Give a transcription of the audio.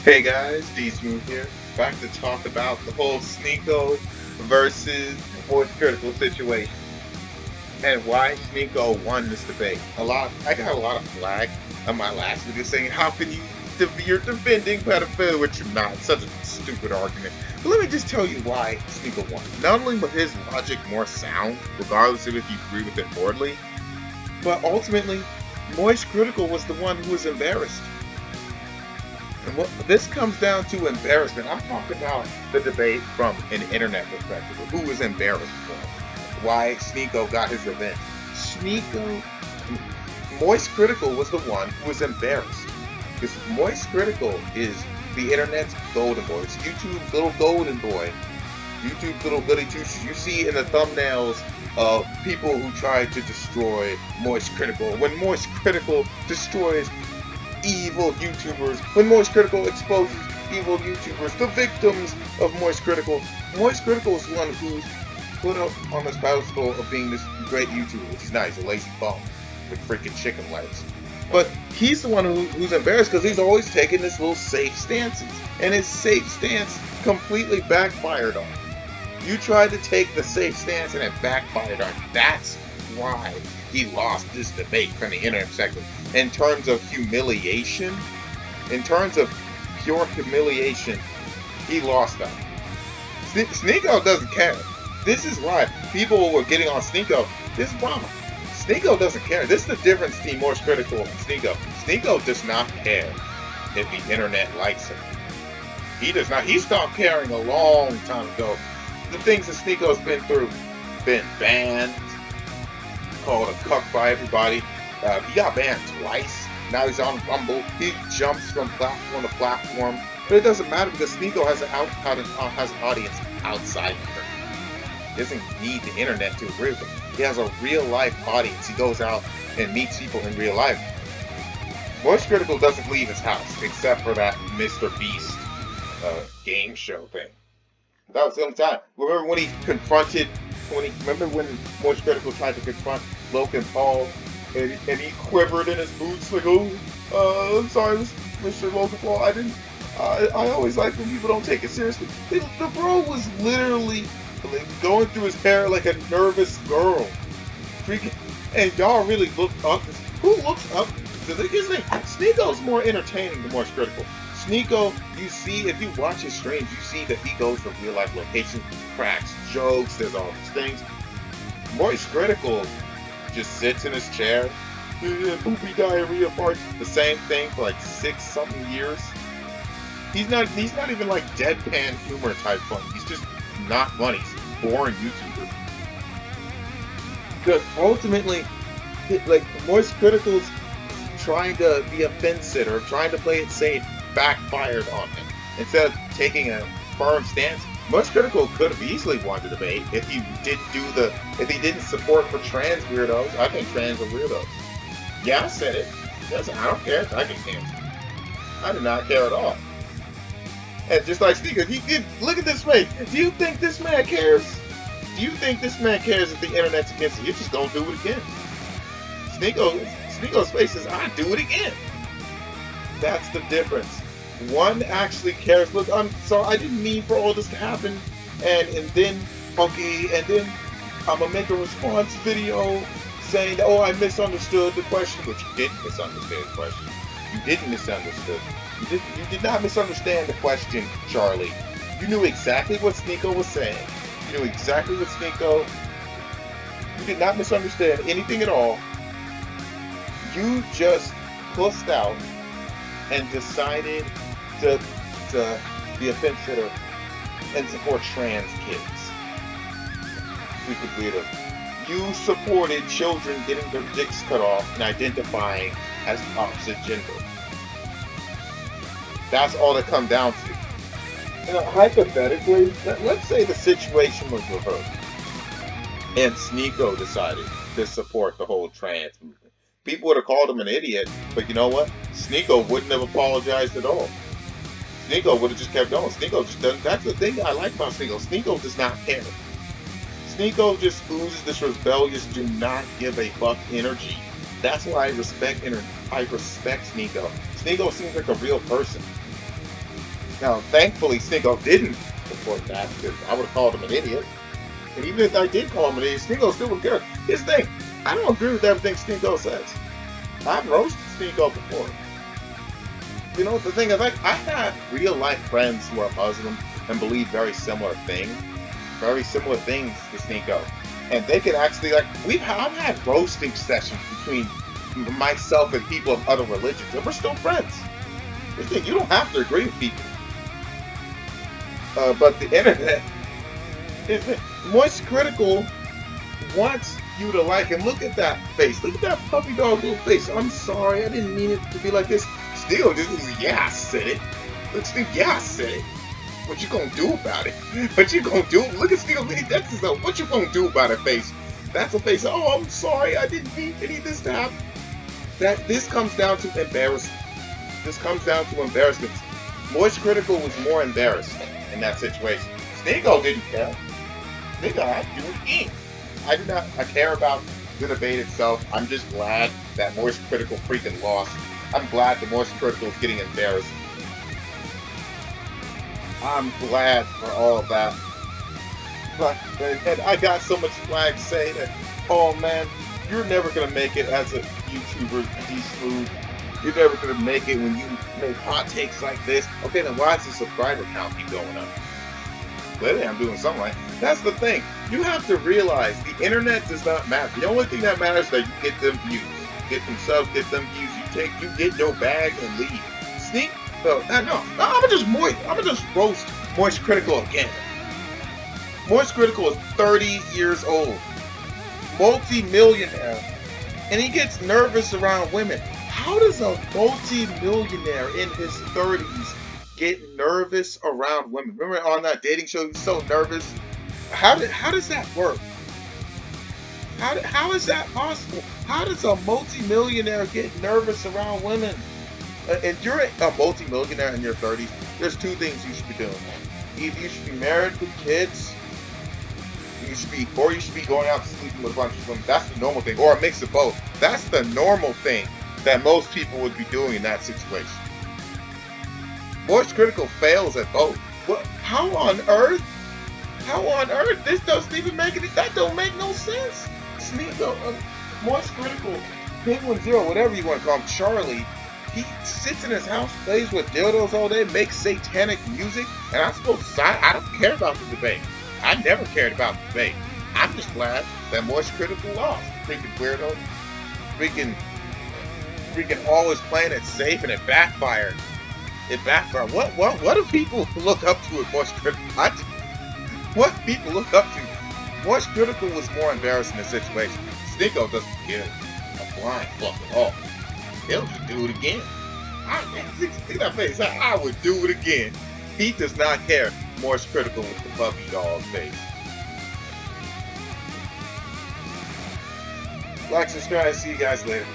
Hey guys, D Smooth here. Back to talk about the whole Sneako versus Voice Critical situation and why Sneako won this debate. I got a lot of flack on my last video saying, "How can you're defending pedophilia?" Which you're not. Such a stupid argument. But let me just tell you why Sneako won. Not only was his logic more sound, regardless of if you agree with it broadly, but ultimately, Moist Critical was the one who was embarrassed. And what this comes down to embarrassment. I'm talking about the debate from an internet perspective. Who was embarrassed for? Why Sneako got his revenge. Sneako, Moist Critical was the one who was embarrassed. Because Moist Critical is the internet's golden boy. It's YouTube's little golden boy. YouTube's little goody two-shoes. You see in the thumbnails of people who try to destroy Moist Critical. When Moist Critical destroys evil YouTubers, when Moist Critical exposes evil YouTubers, the victims of Moist Critical. Moist Critical is the one who's put up on this pedestal of being this great YouTuber, which is nice, a lazy bum with freaking chicken legs. But he's the one who's embarrassed because he's always taking this little safe stances, and his safe stance completely backfired on him. You tried to take the safe stance and it backfired on you. That's why he lost this debate from the internet perspective. In terms of humiliation, in terms of pure humiliation, he lost that. Sneako doesn't care. This is why people were getting on Sneako. This is why Sneako doesn't care. This is the difference between Moist Critical and Sneako. Sneako does not care if the internet likes him. He does not. He stopped caring a long time ago. The things that Sneako's been through, been banned, called a cuck by everybody. He got banned twice. Now he's on Rumble. He jumps from platform to platform. But it doesn't matter because Sneako has an audience outside of her. He doesn't need the internet to agree with him. He has a real life audience. He goes out and meets people in real life. Moist Critical doesn't leave his house except for that Mr. Beast game show thing. That was the only time. Remember when he confronted, remember when Moist Critical tried to confront Logan Paul and he quivered in his boots like, I'm sorry, Mr. Logan Paul, I always like when people don't take it seriously. The bro was literally going through his hair like a nervous girl. Freaking, and y'all really looked up. Who looks up to his name? Sneako's more entertaining than Moist Critical. Sneako, you see, if you watch his streams, you see that he goes to real life locations, cracks jokes, there's all these things. Moist Critical just sits in his chair, poopy diarrhea parts, the same thing for like 6-something years. He's not even like deadpan humor type fun. He's just not funny. He's a boring YouTuber. Because ultimately, like Moist Critical's trying to be a fence sitter, trying to play it safe, backfired on him. Instead of taking a firm stance, Moist Critical could have easily won the debate if he didn't support for trans weirdos. I think trans are weirdos. Yeah, I said it. Yes, I don't care if I get canceled. I do not care at all. And just like Sneako, look at this face. Do you think this man cares? Do you think this man cares if the internet's against him? You're just gonna do it again. Sneako's face is, I do it again. That's the difference. One actually cares. Look, I'm sorry, I didn't mean for all this to happen. And then I'm gonna make a response video saying, oh, I misunderstood the question, but you didn't misunderstand the question. You didn't misunderstand. You did not misunderstand the question, Charlie. You knew exactly what Sneako was saying. You knew exactly what Sneako. You did not misunderstand anything at all. You just pussed out and decided to be a fence sitter and support trans kids. Stupid weirdo. You supported children getting their dicks cut off and identifying as the opposite gender. That's all it comes down to. You know, hypothetically, let's say the situation was reversed and Sneako decided to support the whole trans movement. People would have called him an idiot, but you know what? Sneako wouldn't have apologized at all. Sneako would have just kept going. Sneako just doesn't. That's the thing I like about Sneako. Sneako does not care. Sneako just oozes this rebellious, do not give a fuck energy. That's why I respect Sneako. Sneako seems like a real person. Now, thankfully, Sneako didn't support that because I would have called him an idiot. And even if I did call him an idiot, Sneako still would care. Here's the thing, I don't agree with everything Sneako says. I've roasted Sneako before. You know, the thing is, like, I have real life friends who are Muslim and believe very similar things to Sneako. And they can actually, like, I've had roasting sessions between myself and people of other religions, and we're still friends. The thing, you don't have to agree with people. But the internet is Moist Critical wants you to like him. Look at that face. Look at that puppy dog little face. I'm sorry, I didn't mean it to be like this. Still, this is yeah, I said it. Look, Steve, yeah, I said it. What you gonna do about it? What you gonna do? Look at Steve, that's his what you gonna do about it face? That's a face. Oh, I'm sorry, I didn't mean any of this to happen. This comes down to embarrassment. This comes down to embarrassment. Moist Critical was more embarrassed in that situation. Sneako didn't care. Sneako had to do it again. I do not. I care about the debate itself. I'm just glad that Moist Critical freaking lost. I'm glad the Moist Critical is getting embarrassed. I'm glad for all of that. But and I got so much flag saying that, oh man, you're never gonna make it as a YouTuber, D-Smooth. You're never gonna make it when you make hot takes like this. Okay, then why does the subscriber count keep going up? Clearly I'm doing something right. That's the thing. You have to realize the internet does not matter. The only thing that matters is that you get them views. Get them subs, get them views. You get your bag and leave. No, I'm gonna just roast Moist Critical again. Moist Critical is 30 years old. Multi-millionaire. And he gets nervous around women. How does a multi-millionaire in his 30s get nervous around women? Remember on that dating show, he was so nervous? How does that work? How is that possible? How does a multi-millionaire get nervous around women? If you're a multi-millionaire in your 30s, there's two things you should be doing. Either you should be married with kids, you should be going out sleeping with a bunch of women. That's the normal thing, or a mix of both. That's the normal thing that most people would be doing in that situation. Moist Critical fails at both. What? How on earth? This doesn't even make any. That don't make no sense. Sneako, Moist Critical, Penguin Zero, whatever you want to call him, Charlie. He sits in his house, plays with dildos all day, makes satanic music, and I'm supposed to sign. I don't care about the debate. I never cared about the debate. I'm just glad that Moist Critical lost. Freaking weirdo. Freaking always playing it safe, and it backfired. What do people look up to at Moist Critical? What people look up to? Moist Critical was more embarrassed in the situation. Sneako doesn't give a blind fuck at all. He'll just do it again. See that face? I would do it again. He does not care. Moist Critical with the puppy dog face. Like, subscribe, see you guys later.